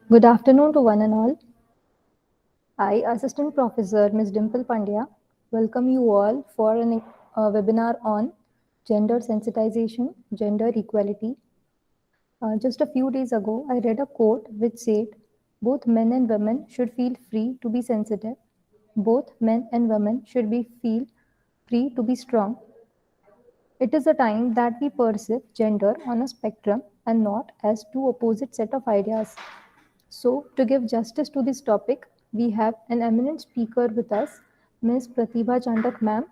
Good afternoon to one and all. I, Assistant Professor Ms. Dimple Pandya, welcome you all for a webinar on gender sensitization, gender equality. Just a few days ago, I read a quote which said, both men and women should feel free to be sensitive. Both men and women should be feel free to be strong. It is a time that we perceive gender on a spectrum and not as two opposite set of ideas. So, to give justice to this topic, we have an eminent speaker with us, Ms. Pratibha Chandak, ma'am.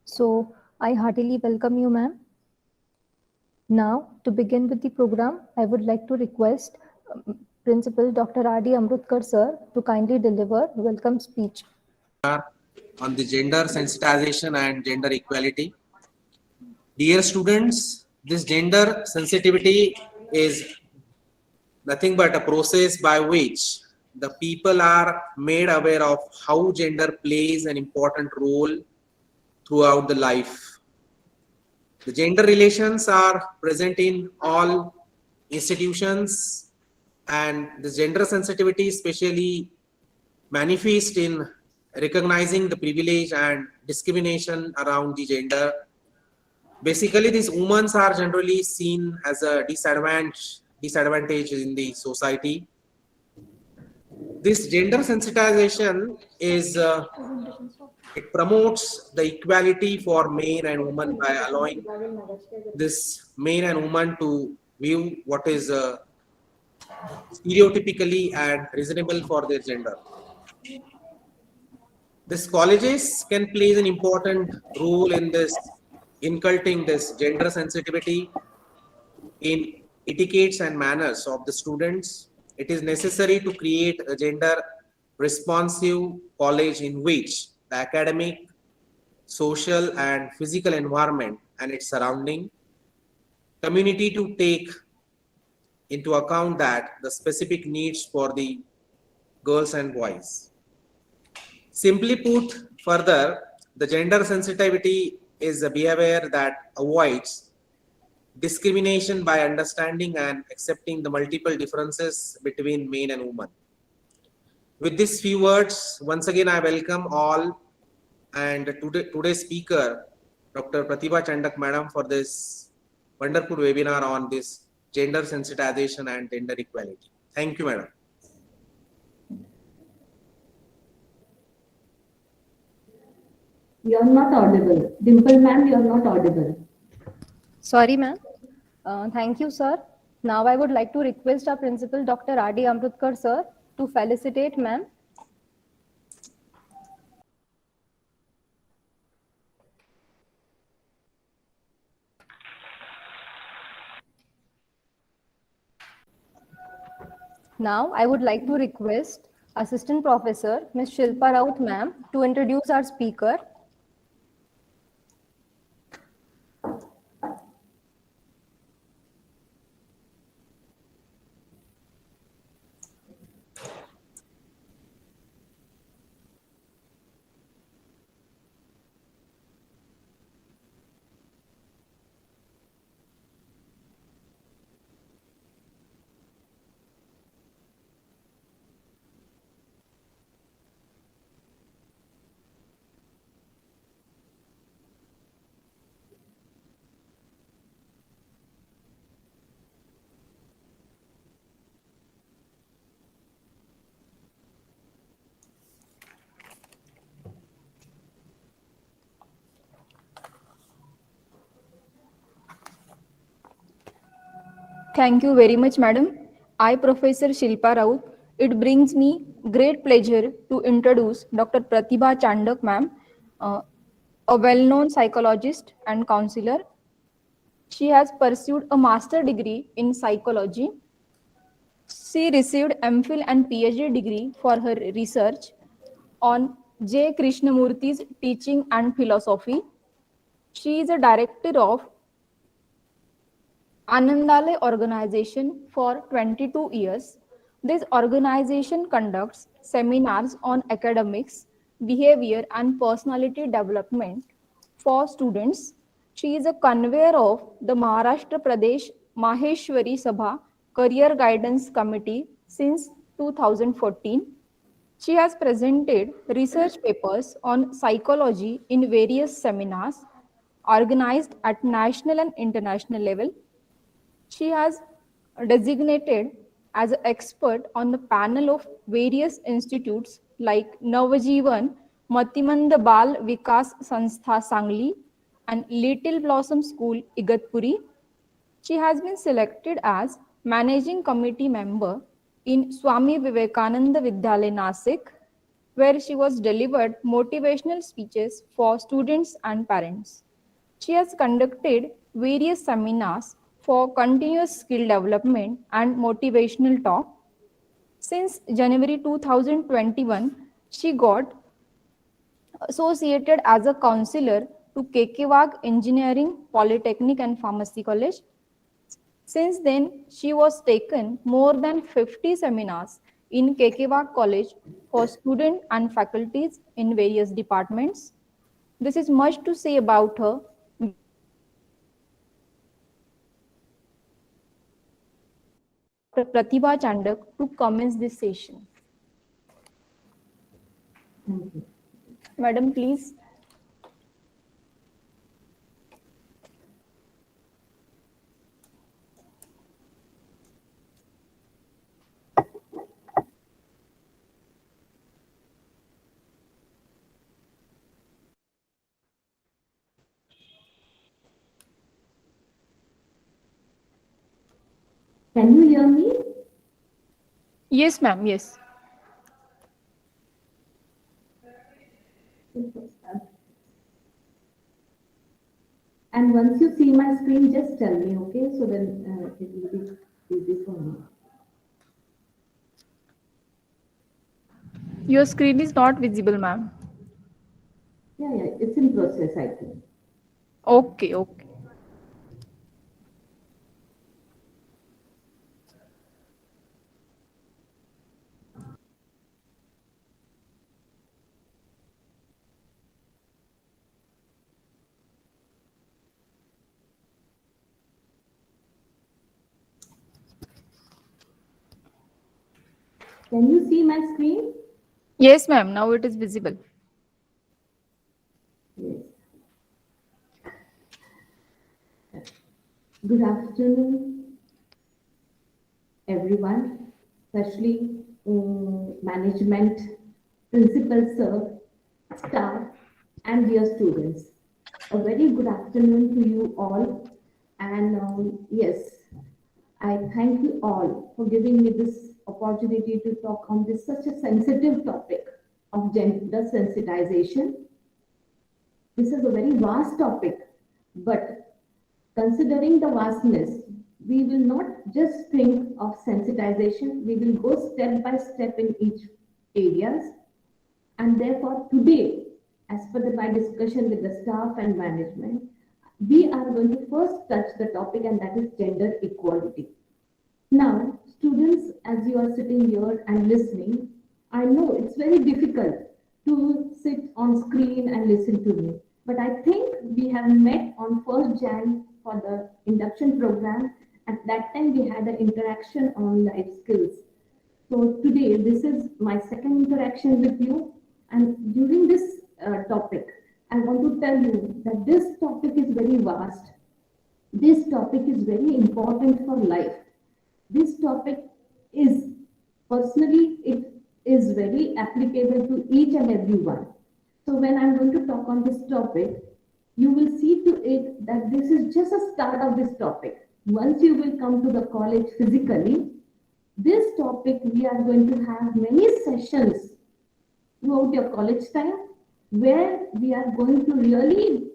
So, I heartily welcome you, ma'am. Now, to begin with the program, I would like to request Principal Dr. R.D. Amrutkar, sir, to kindly deliver welcome speech. On the gender sensitization and gender equality. Dear students, this gender sensitivity is nothing but a process by which the people are made aware of how gender plays an important role throughout the life. The gender relations are present in all institutions, and the gender sensitivity especially manifest in recognizing the privilege and discrimination around the gender. Basically, these women are generally seen as a disadvantage in the society. This gender sensitization is it promotes the equality for men and women by allowing this men and women to view what is stereotypically and reasonable for their gender. This colleges can play an important role in this inculcating this gender sensitivity in etiquettes and manners of the students. It is necessary to create a gender responsive college in which the academic, social and physical environment and its surrounding community to take into account that the specific needs for the girls and boys. Simply put, further, the gender sensitivity is a behavior that avoids discrimination by understanding and accepting the multiple differences between men and women. With these few words, once again, I welcome all and today's speaker, Dr. Pratibha Chandak Madam, for this wonderful webinar on this gender sensitization and gender equality. Thank you, Madam. You're not audible. Dimple ma'am, you're not audible. Sorry, ma'am. Thank you, sir. Now, I would like to request our Principal Dr. R.D. Amrutkar, sir, to felicitate ma'am. Now, I would like to request Assistant Professor Ms. Shilpa Raut, ma'am, to introduce our speaker. Thank you very much, madam. I, Professor Shilpa Raut, it brings me great pleasure to introduce Dr. Pratibha Chandak, ma'am, a well-known psychologist and counselor. She has pursued a master degree in psychology. She received MPhil and PhD degree for her research on J. Krishnamurthy's teaching and philosophy. She is a director of Anandale organization for 22 years. This organization conducts seminars on academics, behavior, and personality development for students. She is a convener of the Maharashtra Pradesh Maheshwari Sabha Career Guidance Committee Since 2014, she has presented research papers on psychology in various seminars organized at national and international level. She has designated as an expert on the panel of various institutes like Navajivan, Matimanda Bal Vikas Sanstha Sangli, and Little Blossom School Igatpuri. She has been selected as managing committee member in Swami Vivekananda Vidyalaya Nasik, where she was delivered motivational speeches for students and parents. She has conducted various seminars for continuous skill development and motivational talk. Since January 2021, she got associated as a counselor to Kekewag Engineering, Polytechnic and Pharmacy College. Since then, she was taken more than 50 seminars in Kekewag College for students and faculties in various departments. This is much to say about her. Pratibha Chandak to commence this session. Thank you. Madam, please. Can you hear me? Yes, ma'am. Yes. And once you see my screen, just tell me, okay? So then it will be easy for me. Your screen is not visible, ma'am. Yeah, it's in process, I think. Okay, okay. Can you see my screen? Yes, ma'am. Now it is visible. Yes. Good afternoon, everyone, especially management, principal, sir, staff, and dear students. A very good afternoon to you all. And yes, I thank you all for giving me this opportunity to talk on this such a sensitive topic of gender sensitization. This is a very vast topic, but considering the vastness, we will not just think of sensitization, we will go step by step in each areas. And therefore, today, as per my discussion with the staff and management, we are going to first touch the topic, and that is gender equality. Now, students, as you are sitting here and listening, I know it's very difficult to sit on screen and listen to me, but I think we have met on 1st Jan for the induction program. At that time, we had an interaction on life skills. So today, this is my second interaction with you, and during this topic, I want to tell you that this topic is very vast. This topic is very important for life. This topic is personally, it is very applicable to each and every one. So when I'm going to talk on this topic, you will see to it that this is just a start of this topic. Once you will come to the college physically, this topic we are going to have many sessions throughout your college time where we are going to really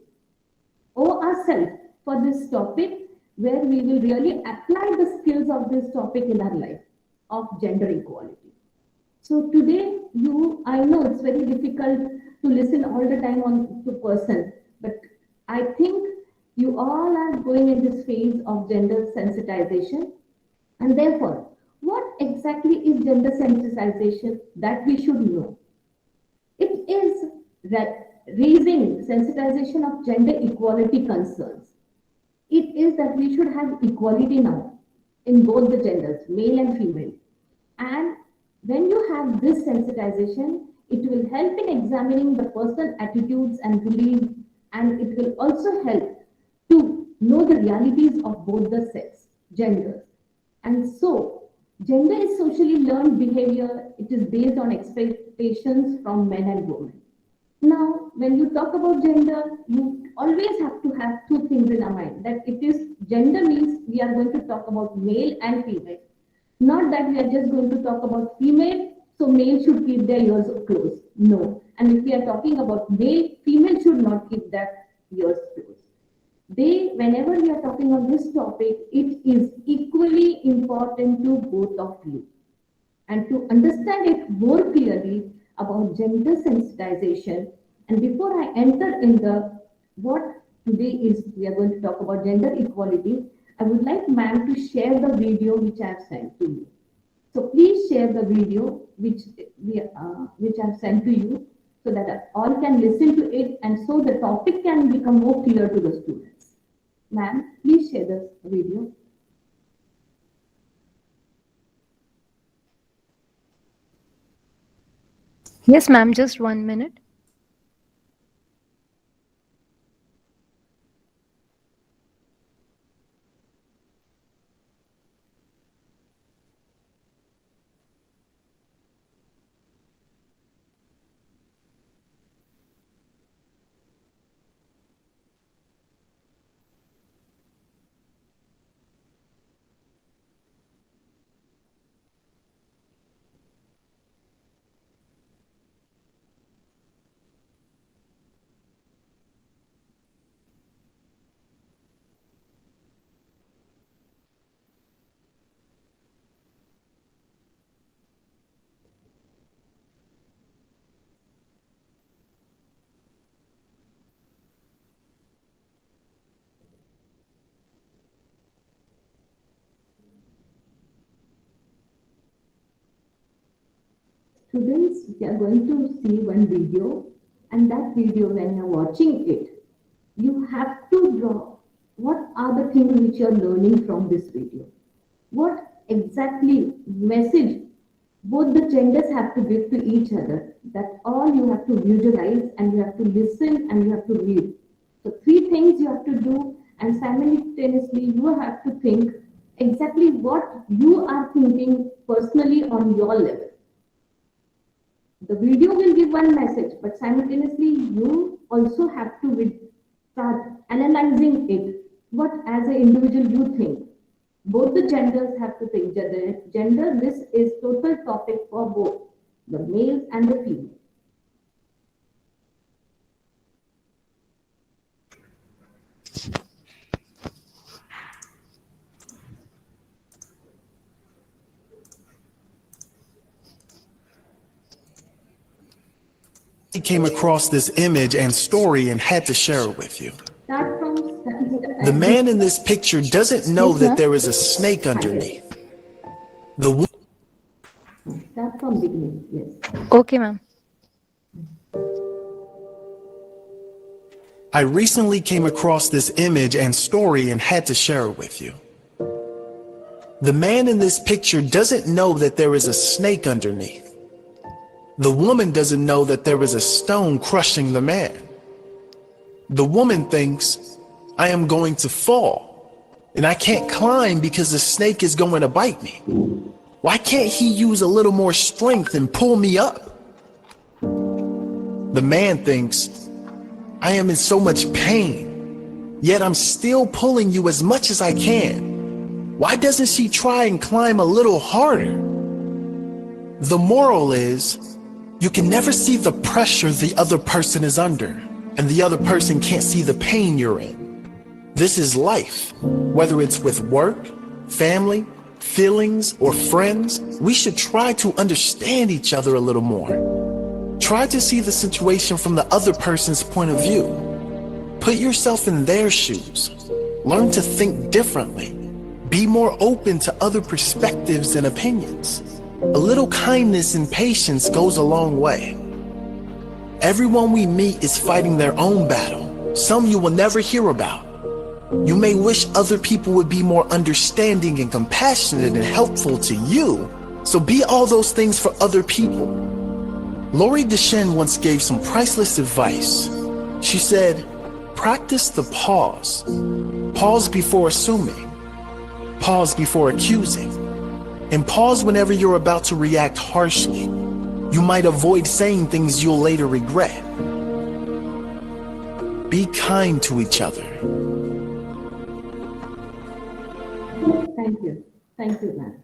owe ourselves for this topic, where we will really apply the skills of this topic in our life of gender equality. So today, I know it's very difficult to listen all the time on to person, but I think you all are going in this phase of gender sensitization, and therefore, what exactly is gender sensitization that we should know? It is raising sensitization of gender equality concerns. It is that we should have equality now in both the genders, male and female. And when you have this sensitization, it will help in examining the person's attitudes and beliefs, and it will also help to know the realities of both the sex, genders. And so, gender is socially learned behavior. It is based on expectations from men and women. Now, when you talk about gender, you always have to have two things in our mind. That it is gender means we are going to talk about male and female. Not that we are just going to talk about female, so male should keep their ears closed. No. And if we are talking about male, female should not keep their ears closed. Whenever we are talking on this topic, it is equally important to both of you. And to understand it more clearly about gender sensitization, and before I enter in the what today is, we are going to talk about gender equality, I would like ma'am to share the video which I have sent to you. So please share the video which I have sent to you so that all can listen to it and so the topic can become more clear to the students. Ma'am, please share the video. Yes, ma'am, just 1 minute. Students, we are going to see one video, and that video, when you're watching it, you have to draw what are the things which you're learning from this video. What exactly message both the genders have to give to each other. That all you have to visualize and you have to listen and you have to read. So three things you have to do, and simultaneously you have to think exactly what you are thinking personally on your level. The video will give one message, but simultaneously you also have to start analyzing it. What as an individual you think. Both the genders have to think. Gender, this is total topic for both the males and the females. Came across this image and story and had to share it with you. The man in this picture doesn't know that there is a snake underneath. Start from beginning, yes. Okay, ma'am. I recently came across this image and story and had to share it with you. The man in this picture doesn't know that there is a snake underneath. The woman doesn't know that there is a stone crushing the man. The woman thinks, I am going to fall, and I can't climb because the snake is going to bite me. Why can't he use a little more strength and pull me up? The man thinks, I am in so much pain, yet I'm still pulling you as much as I can. Why doesn't she try and climb a little harder? The moral is, you can never see the pressure the other person is under, and the other person can't see the pain you're in. This is life. Whether it's with work, family, feelings, or friends, we should try to understand each other a little more. Try to see the situation from the other person's point of view. Put yourself in their shoes. Learn to think differently. Be more open to other perspectives and opinions. A little kindness and patience goes a long way. Everyone we meet is fighting their own battle, some you will never hear about. You may wish other people would be more understanding and compassionate and helpful to you, So be all those things for other people. Laurie Deschênes once gave some priceless advice. She said, practice the pause. Pause before assuming. Pause before accusing. And pause whenever you're about to react harshly. You might avoid saying things you'll later regret. Be kind to each other. Thank you. Thank you, ma'am.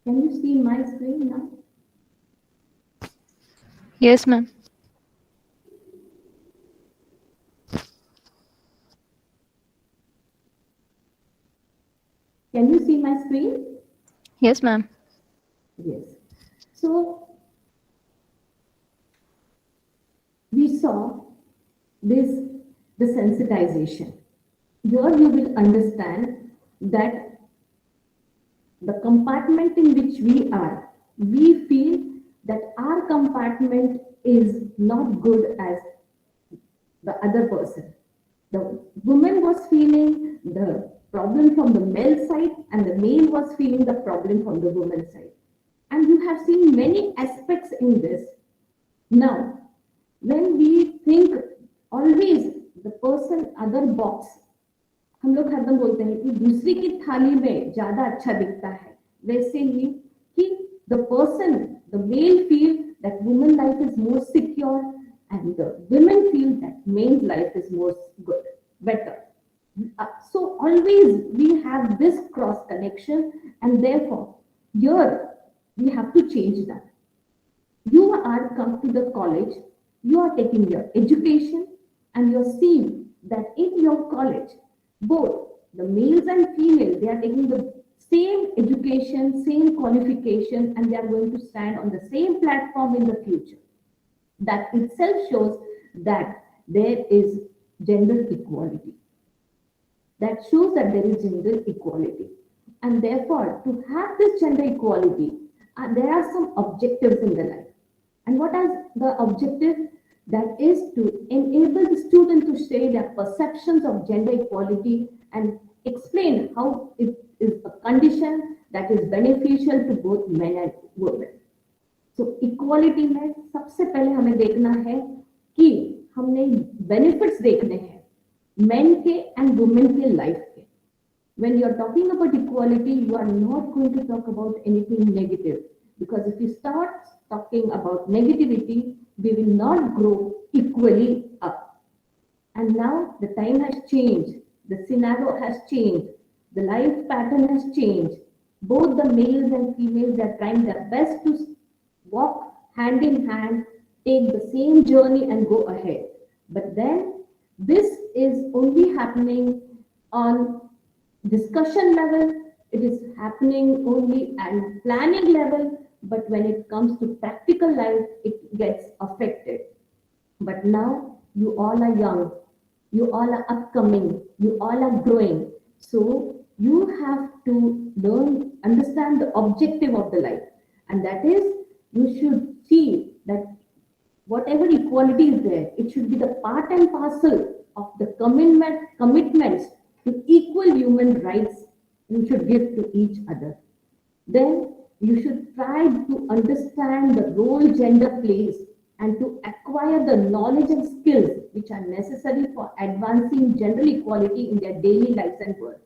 Can you see my screen now? Yes, ma'am. Can you see my screen? Yes, ma'am. Yes. So we saw this, the sensitization. Here you will understand that the compartment in which we feel that our compartment is not good as the other person. The woman was feeling the problem from the male side, and the male was feeling the problem from the woman's side. And you have seen many aspects in this. Now, when we think always the person other box, हम लोग हरदम बोलते हैं कि दूसरी की थाली में ज्यादा अच्छा दिखता है, वैसे ही कि the person, the male feel that woman life is more secure and the women feel that man's life is more good, better. So always we have this cross connection, and therefore here we have to change that. You are come to the college, you are taking your education, and you're seeing that in your college, both the males and females, they are taking the same education, same qualification, and they are going to stand on the same platform in the future. That itself shows that there is gender equality. That shows that there is gender equality. And therefore, to have this gender equality, there are some objectives in the life. And what is the objective? That is to enable the student to share their perceptions of gender equality and explain how it is a condition that is beneficial to both men and women. So equality में सबसे पहले हमें देखना है कि हमने benefits देखने हैं men के and women के life के. When you are talking about equality, you are not going to talk about anything negative, because if you start talking about negativity, we will not grow equally up. And now the time has changed, the scenario has changed, the life pattern has changed. Both the males and females are trying their best to walk hand in hand, take the same journey and go ahead. But then this is only happening on discussion level, it is happening only at planning level, but when it comes to practical life, it gets affected. But now you all are young, you all are upcoming, you all are growing. So you have to learn, understand the objective of the life. And that is, you should see that whatever equality is there, it should be the part and parcel of the commitments to equal human rights you should give to each other. Then you should try to understand the role gender plays and to acquire the knowledge and skills which are necessary for advancing gender equality in their daily lives and work.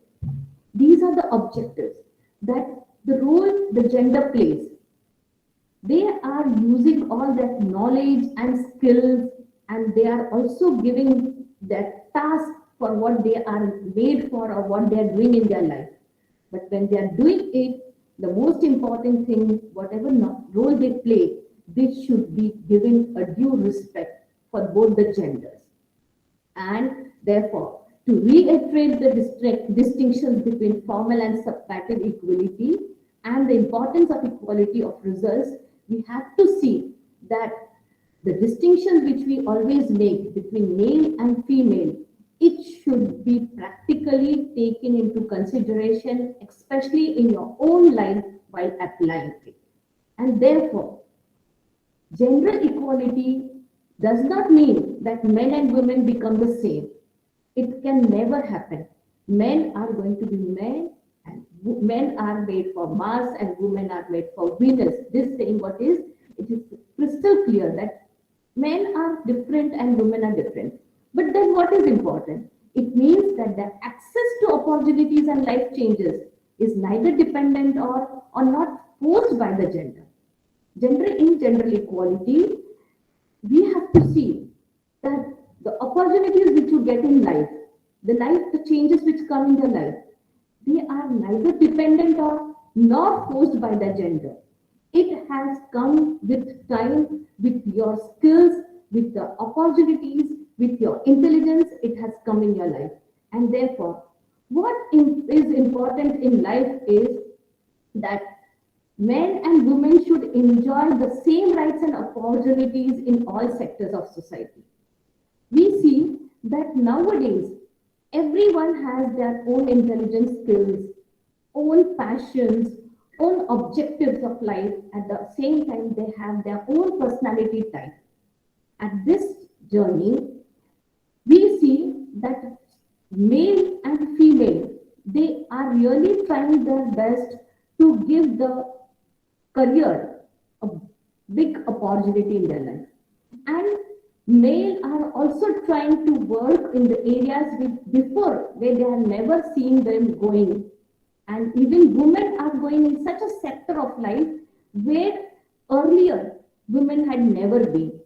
These are the objectives that the role the gender plays. They are using all that knowledge and skills, and they are also giving that task for what they are made for or what they are doing in their life. But when they are doing it, the most important thing, whatever role they play, this should be given a due respect for both the genders. And therefore, to reiterate the distinctions between formal and substantive equality and the importance of equality of results, we have to see that The distinctions which we always make between male and female, it should be practically taken into consideration, especially in your own life while applying it. And therefore, gender equality does not mean that men and women become the same. It can never happen. Men are going to be men, and men are made for Mars and women are made for Venus. This saying what is, it is crystal clear that men are different and women are different. But then what is important? It means that the access to opportunities and life changes is neither dependent or not forced by the gender. In gender equality, we have to see that the opportunities which you get in life, the changes which come in your life, they are neither dependent or nor forced by the gender. It has come with time, with your skills, with the opportunities, with your intelligence, it has come in your life. And therefore, is important in life is that men and women should enjoy the same rights and opportunities in all sectors of society. We see that nowadays everyone has their own intelligence skills, own passions, own objectives of life. At the same time, they have their own personality type. At this journey, we see that male and female, they are really trying their best to give the career a big opportunity in their life. And male are also trying to work in the areas before where they have never seen them going. And even women are going in such a sector of life where earlier women had never been.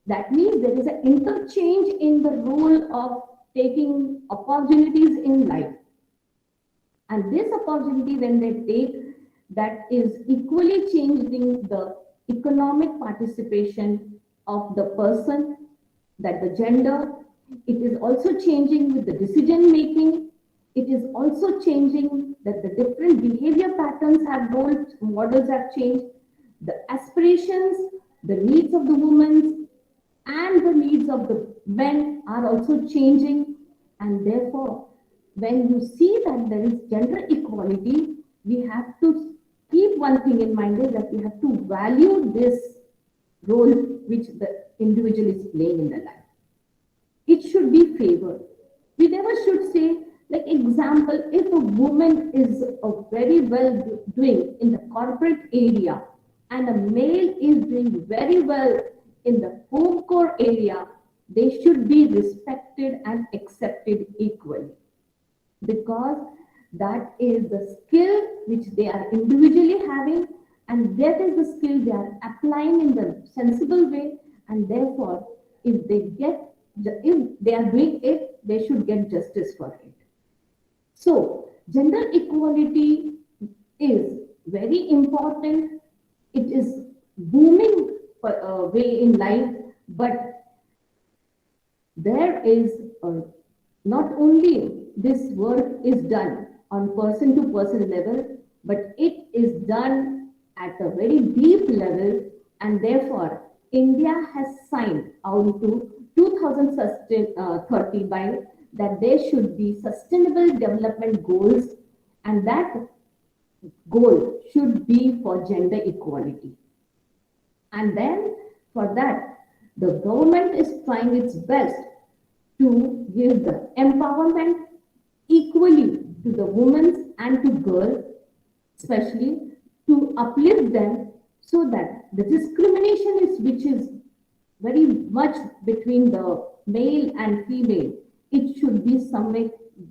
That means there is an interchange in the role of taking opportunities in life. And this opportunity, when they take, that is equally changing the economic participation of the person, that the gender. It is also changing with the decision making. It is also changing that the different behavior patterns have roles, models have changed. The aspirations, the needs of the women and the needs of the men are also changing. And therefore, when you see that there is gender equality, we have to keep one thing in mind, is that we have to value this role which the individual is playing in their life. It should be favored. We never should say, like example, if a woman is very well doing in the corporate area and a male is doing very well in the home core area, they should be respected and accepted equally, because that is the skill which they are individually having, and that is the skill they are applying in the sensible way. And therefore, if they are doing it, they should get justice for it. So gender equality is very important. It is booming way in life, but there is not only this work is done on person to person level, but it is done at a very deep level. And therefore, India has signed on to 2030 by that there should be sustainable development goals, and that goal should be for gender equality. And then for that, the government is trying its best to give the empowerment equally to the women and to girls, especially to uplift them, so that the discrimination which is very much between the male and female, it should be somewhere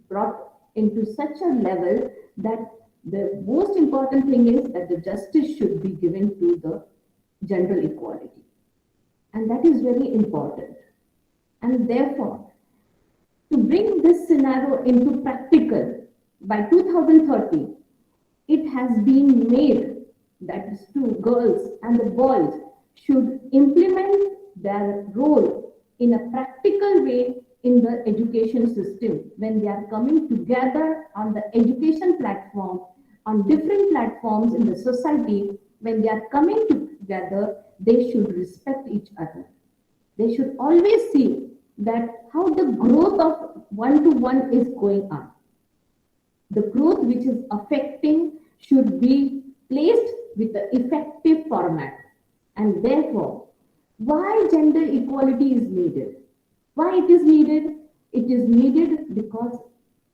brought into such a level that the most important thing is that the justice should be given to the gender equality. And that is very important. And therefore, to bring this scenario into practical, by 2030, it has been made that the girls and the boys should implement their role in a practical way in the education system. When they are coming together on the education platform, on different platforms in the society, when they are coming together, they should respect each other. They should always see that how the growth of one to one is going on. The growth which is affecting should be placed with the effective format. And therefore, why gender equality is needed? Why it is needed? It is needed because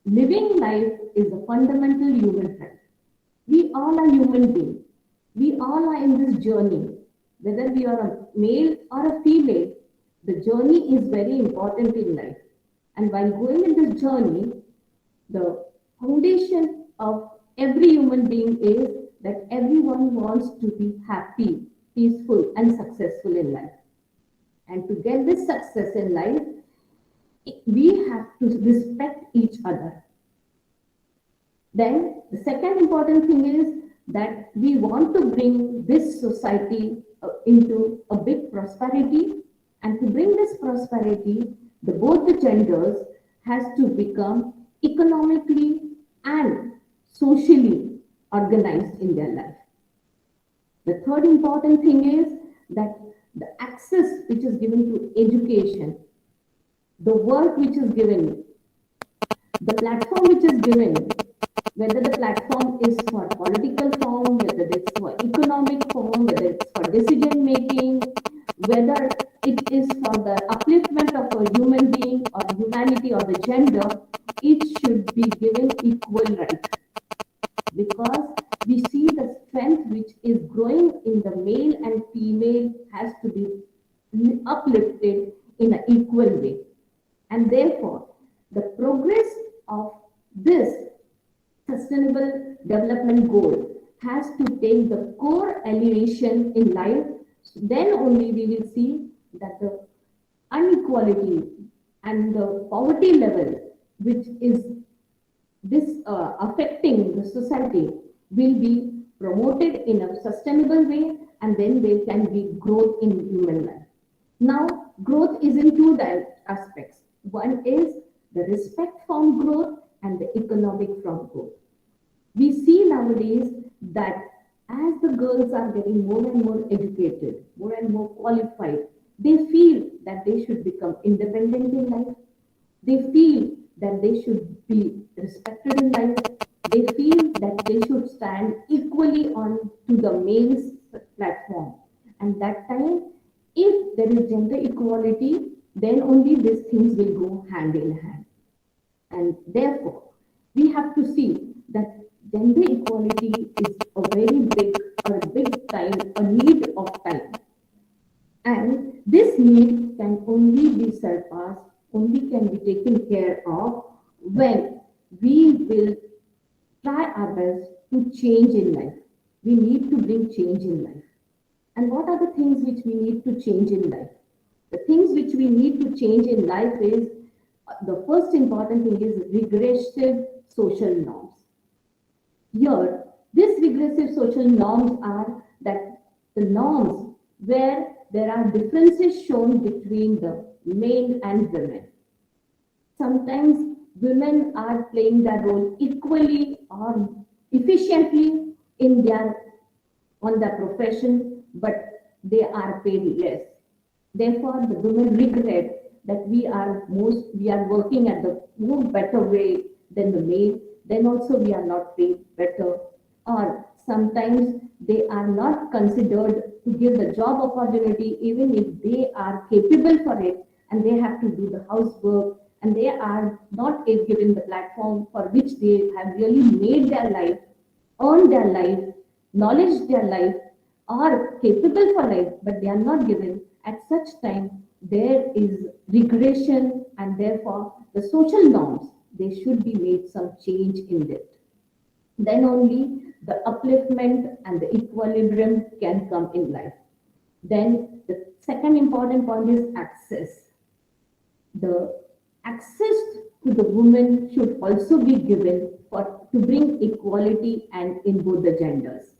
living life is a fundamental human right. We all are human beings. We all are in this journey. Whether we are a male or a female, the journey is very important in life. And while going in this journey, the foundation of every human being is that everyone wants to be happy, peaceful, and successful in life. And to get this success in life, we have to respect each other. Then the second important thing is that we want to bring this society into a big prosperity, and to bring this prosperity, both the genders has to become economically and socially organized in their life. The third important thing is that the access which is given to education, the work which is given, the platform which is given, whether the platform is for political form, whether it's for economic form, whether it's for decision making, whether it is for the upliftment of a human being or humanity or the gender, it should be given equal right. Because we see the strength which is growing in the male and female has to be uplifted in an equal way. And therefore, the progress of this sustainable development goal has to take the core elevation in life. Then only we will see that the inequality and the poverty level, which is this affecting the society, will be promoted in a sustainable way, and then there can be growth in human life. Now, growth is in two aspects. One is the respect from growth and the economic from growth. We see nowadays that as the girls are getting more and more educated, more and more qualified, they feel that they should become independent in life. They feel that they should be respected in life. They feel that they should stand equally on to the male's platform. And that time, if there is gender equality, then only these things will go hand in hand. And therefore, we have to see that gender equality is a very big or a big time, a need of time. And this need can only be surpassed, only can be taken care of when we will try our best to change in life. We need to bring change in life. And what are the things which we need to change in life? The things which we need to change in life is the first important thing is regressive social norms. Here, these regressive social norms are that the norms where there are differences shown between the men and women. Sometimes women are playing their role equally or efficiently in their on their profession, but they are paid less. Therefore, the women regret that we are working at the more better way than the male. Then also we are not paid better, or sometimes they are not considered to give the job opportunity even if they are capable for it, and they have to do the housework, and they are not given the platform for which they have really made their life, earned their life, knowledge their life, are capable for life, but they are not given. At such time, there is regression, and therefore the social norms, they should be made some change in it. Then only the upliftment and the equilibrium can come in life. Then the second important point is access. The access to the women should also be given to bring equality and in both the genders.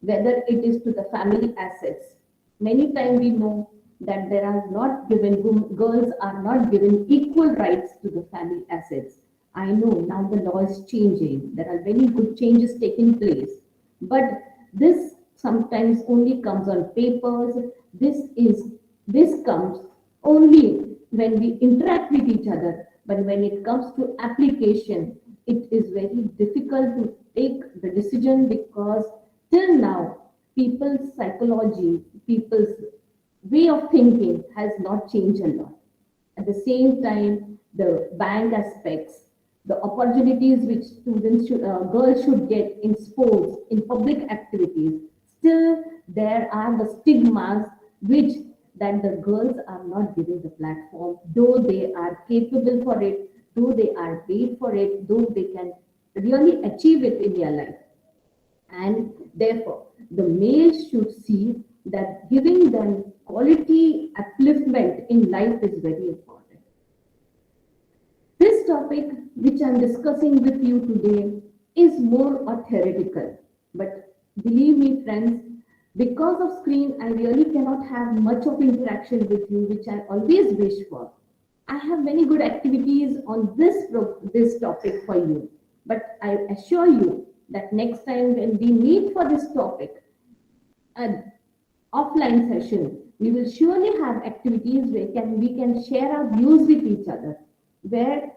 Whether it is to the family assets. Many times we know that there are not given, girls are not given equal rights to the family assets. I know now the law is changing. There are very good changes taking place. But this sometimes only comes on papers. This is This comes only when we interact with each other, but when it comes to application, it is very difficult to take the decision because till now, people's psychology, people's way of thinking has not changed a lot. At the same time, the bank aspects, the opportunities which students should, girls should get in sports, in public activities, still there are the stigmas which that the girls are not given the platform, though they are capable for it, though they are paid for it, though they can really achieve it in their life. And therefore, the males should see that giving them quality upliftment in life is very important. This topic, which I'm discussing with you today, is more a theoretical. But believe me, friends, because of screen, I really cannot have much of interaction with you, which I always wish for. I have many good activities on this topic for you. But I assure you that next time when we meet for this topic, an offline session, we will surely have activities where we can share our views with each other, where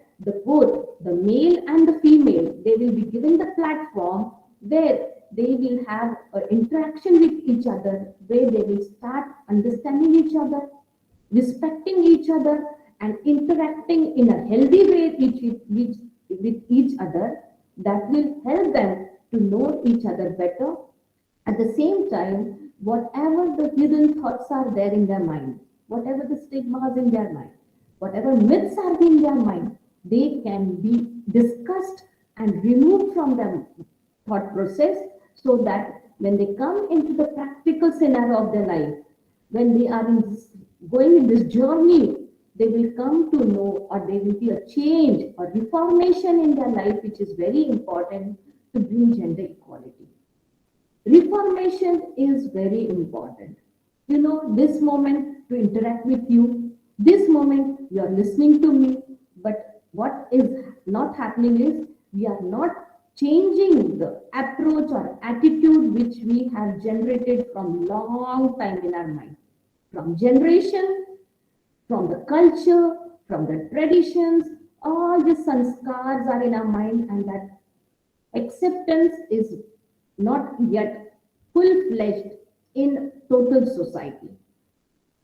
both the male and the female, they will be given the platform where they will have an interaction with each other, where they will start understanding each other, respecting each other, and interacting in a healthy way with each other, that will help them to know each other better. At the same time, whatever the hidden thoughts are there in their mind, whatever the stigmas in their mind, whatever myths are in their mind, they can be discussed and removed from their thought process, so that when they come into the practical scenario of their life, when they are going in this journey, they will come to know, or there will be a change or reformation in their life, which is very important to bring gender equality. Reformation is very important. You know, this moment to interact with you, this moment you are listening to me, but what is not happening is we are not changing the approach or attitude which we have generated from long time in our mind. From generation, from the culture, from the traditions, all the sanskars are in our mind, and that acceptance is not yet full-fledged in total society.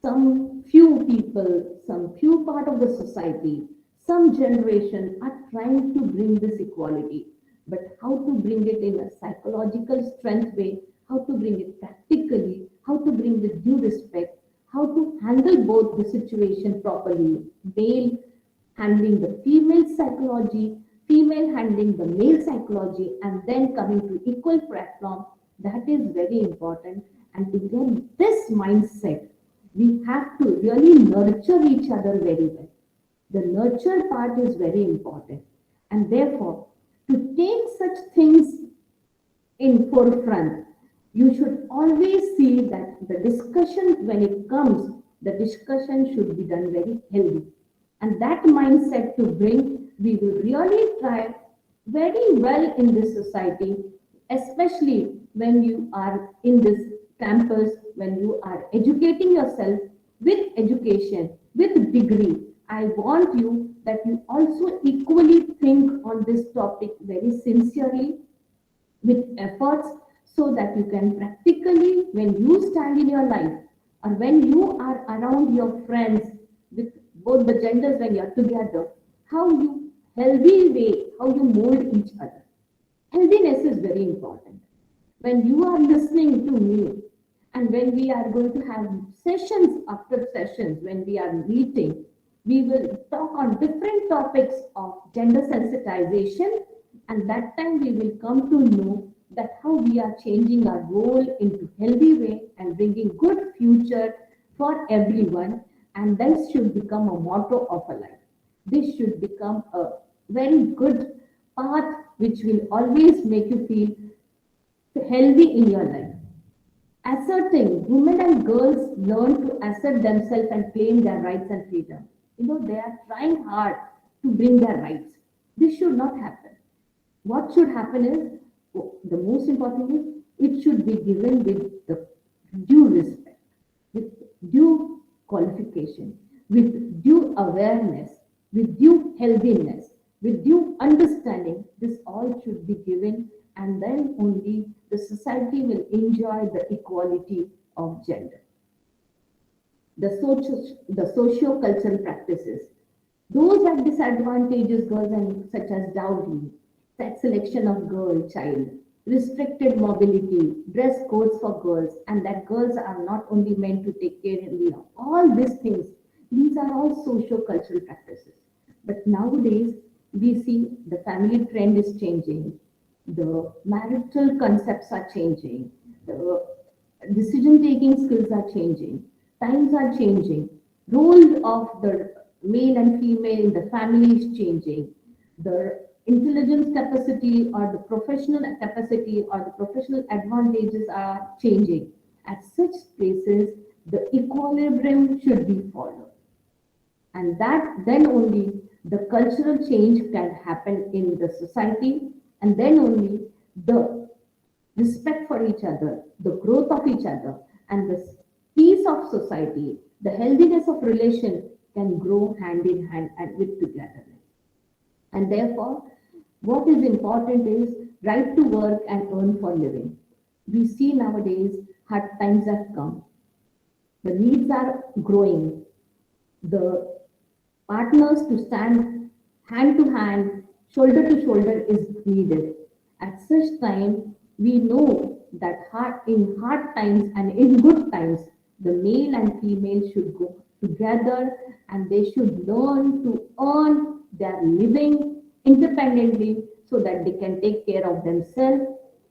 Some few people, some few part of the society, some generation are trying to bring this equality. But how to bring it in a psychological strength way, how to bring it practically, how to bring with due respect, how to handle both the situation properly, male handling the female psychology, female handling the male psychology, and then coming to equal platform, that is very important. And to get this mindset, we have to really nurture each other very well. The nurture part is very important. And therefore, to take such things in forefront, you should always see that the discussion, when it comes, the discussion should be done very healthy. And that mindset to bring, we will really try very well in this society, especially when you are in this campus, when you are educating yourself with education, with degree. I want you that you also equally think on this topic very sincerely, with efforts, so that you can practically, when you stand in your life, or when you are around your friends with both the genders, when you are together, how you healthy way, how you mold each other. Healthiness is very important. When you are listening to me, and when we are going to have sessions after sessions, when we are meeting, we will talk on different topics of gender sensitization, and that time we will come to know that how we are changing our role into healthy way and bringing good future for everyone, and this should become a motto of a life. This should become a very good path which will always make you feel healthy in your life. Asserting, women and girls learn to assert themselves and claim their rights and freedom. You know, they are trying hard to bring their rights. This should not happen. What should happen is, the most important is, it should be given with the due respect, with due qualification, with due awareness, with due healthiness, with due understanding. This all should be given, and then only the society will enjoy the equality of gender. The socio-cultural practices, those that disadvantages girls, and such as dowry, sex selection of girl child, restricted mobility, dress codes for girls, and that girls are not only meant to take care of all these things. These are all socio-cultural practices. But nowadays, we see the family trend is changing, the marital concepts are changing, the decision-taking skills are changing, times are changing, role of the male and female in the family is changing, the intelligence capacity or the professional capacity or the professional advantages are changing. At such places, the equilibrium should be followed. And that then only the cultural change can happen in the society, and then only the respect for each other, the growth of each other, and the peace of society, the healthiness of relation can grow hand in hand and with togetherness. And therefore, what is important is right to work and earn for living. We see nowadays hard times have come. The needs are growing. The partners to stand hand to hand, shoulder to shoulder is needed. At such time, we know that in hard times and in good times, the male and female should go together, and they should learn to earn their living independently so that they can take care of themselves,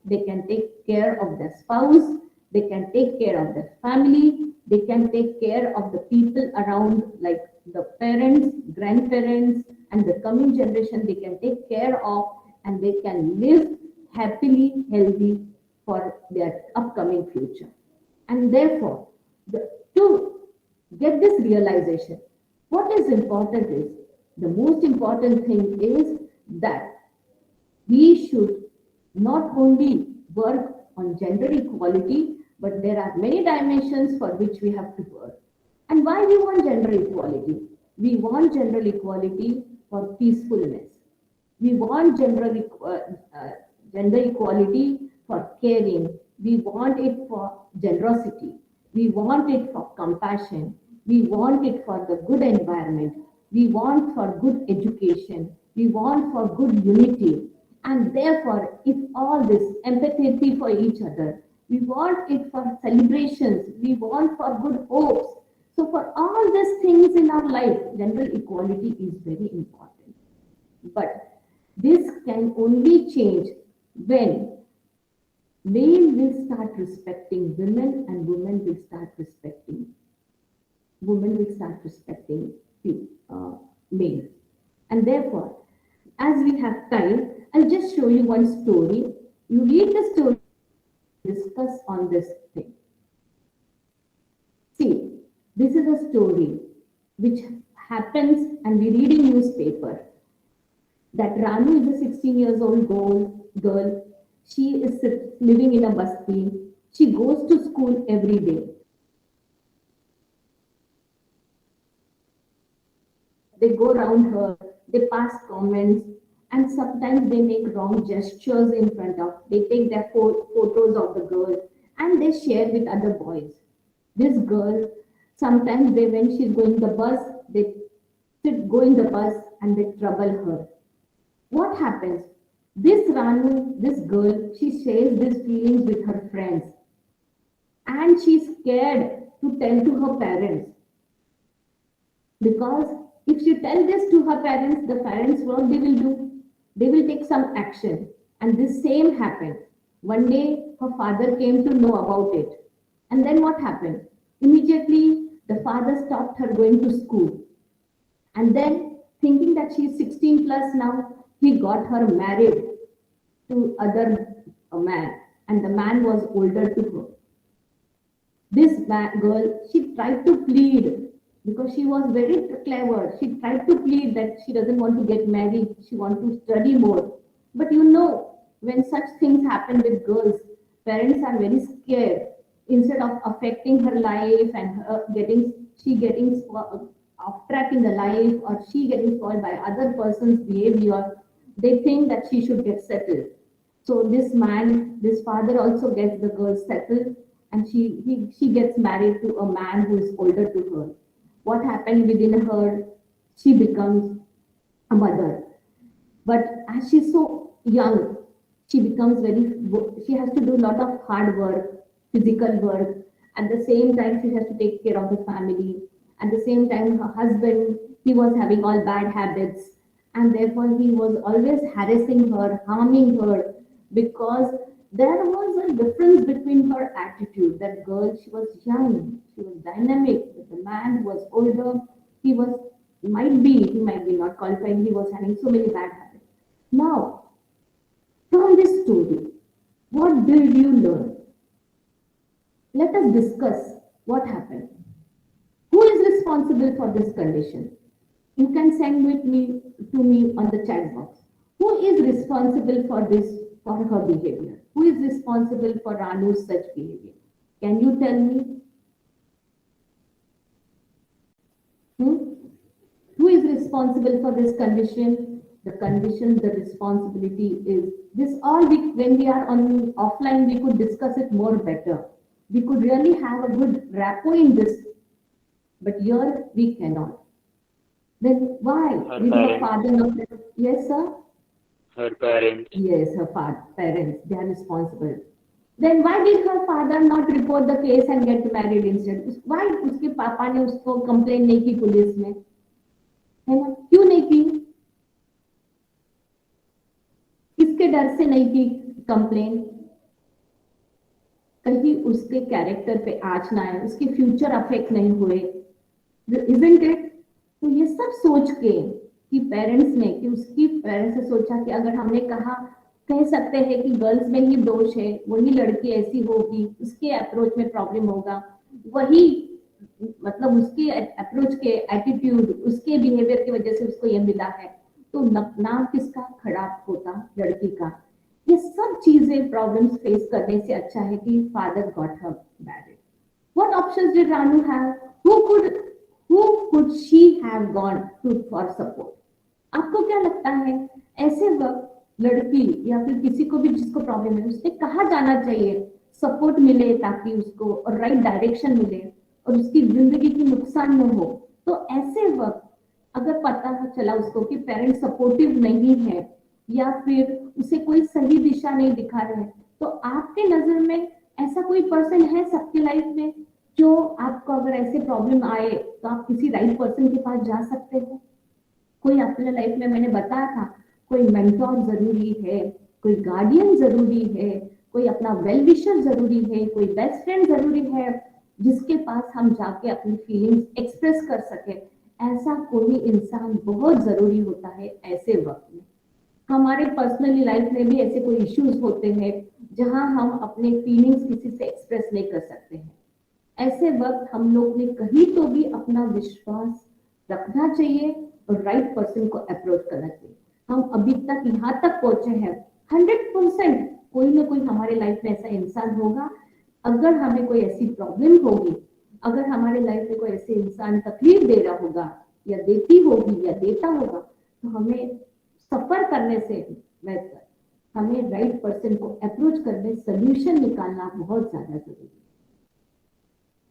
they can take care of their spouse, they can take care of their family, they can take care of the people around, like the parents, grandparents, and the coming generation. They can take care of, and they can live happily, healthy for their upcoming future. And therefore, to get this realization, what is important is, the most important thing is that we should not only work on gender equality, but there are many dimensions for which we have to work. And why we want gender equality? We want gender equality for peacefulness. We want gender equality for caring. We want it for generosity. We want it for compassion. We want it for the good environment. We want for good education. We want for good unity. And therefore, if all this empathy for each other, we want it for celebrations, we want for good hopes. So for all these things in our life, gender equality is very important. But this can only change when men will start respecting women, and women will start respecting males. And therefore, as we have time, I'll just show you one story. You read the story, discuss on this thing. See, this is a story which happens, and we read in newspaper that Ranu is a 16 years old girl. She is living in a basti. She goes to school every day. They go around her, they pass comments, and sometimes they make wrong gestures in front of, they take their photos of the girl and they share with other boys. This girl, sometimes when she's going the bus, they go in the bus and they trouble her. What happens? This Ranu, this girl, she shares these feelings with her friends, and she's scared to tell to her parents, because if she tell this to her parents, the parents, what they will do? They will take some action. And this same happened. One day, her father came to know about it. And then what happened? Immediately, the father stopped her going to school. And then, thinking that she is 16 plus now, he got her married to a man. And the man was older to her. This girl, she tried to plead, because she was very clever. She tried to plead that she doesn't want to get married. She wants to study more. But you know, when such things happen with girls, parents are very scared. Instead of affecting her life and her getting she getting off track in the life, or she getting spoiled by other person's behavior, they think that she should get settled. So this man, this father also gets the girl settled, and she gets married to a man who is older to her. What happened within her? She becomes a mother. But as she's so young, she becomes she has to do a lot of hard work, physical work. At the same time, she has to take care of the family. At the same time, her husband, he was having all bad habits. And therefore, he was always harassing her, harming her, because there was a difference between her attitude. That girl, she was young, she was dynamic. But the man who was older, he was, he might be not qualified, he was having so many bad habits. Now, from this story, what did you learn? Let us discuss what happened. Who is responsible for this condition? You can send with me to me on the chat box. Who is responsible for this, for her behavior? Who is responsible for Ranu's such behavior? Can you tell me? Who is responsible for this condition? The condition, the responsibility is this. All when we are on offline, we could discuss it more better. We could really have a good rapport in this, but here we cannot. Then why? Did her father not? Yes, sir. Her parents. Yes, her parents. They are responsible. Then why did her father not report the case and get married instead? Why उसके पापा ने उसको complain नहीं की police में? है ना? क्यों नहीं की? किसके डर से नहीं की कंप्लेन? कहीं उसके कैरेक्टर पे आँच ना आए, उसके फ्यूचर अफेक्ट नहीं हुए, isn't it? तो ये सब सोच के कि पेरेंट्स ने, कि उसकी पेरेंट्स ने सोचा कि अगर हमने कह सकते हैं कि गर्ल्स में ही दोष है, वही लड़की ऐसी होगी, उसके अप्रोच में प्रॉब्लम होगा, वही मतलब उसके अप्रोच के एटीट्यूड, उसके बिहेवियर की वजह से उसको ये मिला है, तो नाम किसका खराब होता? लड़की का। ये सब चीजें प्रॉब्लम्स फेस करने से अच्छा है कि father got her married. What options did Ranu have? who could she have gone to for support? आपको क्या लगता है ऐसे वक्त लड़की या फिर किसी को भी जिसको प्रॉब्लम है, उसने कहाँ जाना चाहिए सपोर्ट मिले, ताकि उसको और राइट डायरेक्शन मिले और उसकी जिंदगी की नुकसान न हो? तो ऐसे वक्त अगर पता चला उसको कि पेरेंट्स सपोर्टिव नहीं है या फिर उसे कोई सही दिशा नहीं दिखा रहे हैं, तो आपके नजर में ऐसा कोई पर्सन है सबके लाइफ में जो आपको अगर ऐसे प्रॉब्लम आए तो आप किसी राइट पर्सन के पास जा सकते हो? कोई अपने लाइफ में, मैंने बताया था, कोई मेंटोर जरूरी है, कोई गार्डियन जरूरी है, कोई अपना वेल विशर जरूरी है, कोई बेस्ट फ्रेंड जरूरी है जिसके पास हम जाके अपनी फीलिंग्स एक्सप्रेस कर सके। ऐसा कोई इंसान बहुत जरूरी होता है ऐसे वक्त में। हमारे पर्सनली लाइफ में भी ऐसे कोई इश्यूज होते हैं जहां हम अपने फीलिंग्स किसी से एक्सप्रेस नहीं कर सकते हैं। ऐसे वक्त हम लोग ने कहीं तो भी अपना विश्वास रखना चाहिए और राइट पर्सन को अप्रोच करना चाहिए। हम अभी तक यहाँ तक पहुंचे हैं, 100% कोई ना कोई हमारे लाइफ में ऐसा इंसान होगा। अगर हमें कोई ऐसी प्रॉब्लम होगी, अगर हमारे लाइफ में कोई ऐसे इंसान तकलीफ दे रहा होगा या देती होगी या देता होगा, तो हमें सफर करने से बेहतर हमें राइट पर्सन को अप्रोच करने, सोल्यूशन निकालना बहुत ज्यादा जरूरी है।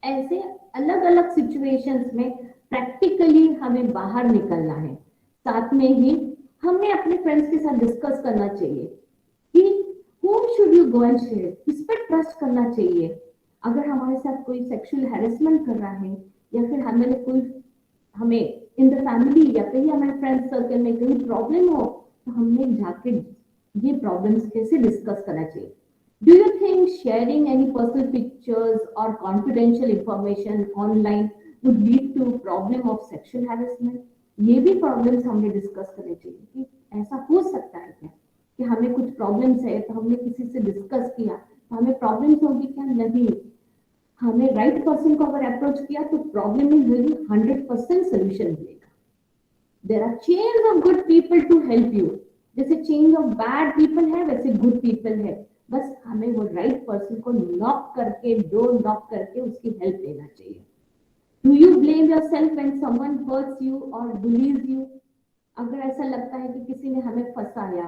ऐसे अलग अलग सिचुएशंस में प्रैक्टिकली हमें बाहर निकलना है। साथ में ही हमें अपने फ्रेंड्स के साथ डिस्कस करना चाहिए कि whom should you go and share, किस पर ट्रस्ट करना चाहिए। अगर हमारे साथ कोई सेक्सुअल हैरेसमेंट कर रहा है या फिर हमें इन द फैमिली या कहीं हमारे फ्रेंड सर्कल में कहीं प्रॉब्लम हो, तो हमें जाके ये प्रॉब्लम्स कैसे डिस्कस करना चाहिए। Do you think sharing any personal pictures or confidential information online would lead to problem of sexual harassment? ये भी प्रॉब्लम्स हमने डिस्कस करने चाहिए कि ऐसा हो सकता है क्या कि हमें कुछ प्रॉब्लम्स है तो हमने किसी से डिस्कस किया तो हमें प्रॉब्लम्स होगी क्या? नहीं, हमें राइट पर्सन को अगर अप्रोच किया तो प्रॉब्लम में जरूर 100% सोल्यूशन मिलेगा। There are chains of good people to help you. जैसे चेन ऑफ बैड पीपल है वैसे गुड पीपल है, बस हमें वो राइट पर्सन को नॉक करके, डोर नॉक करके उसकी हेल्प लेना चाहिए। Do you blame yourself when someone hurts you or bullies you? अगर ऐसा लगता है कि किसी ने हमें फंसाया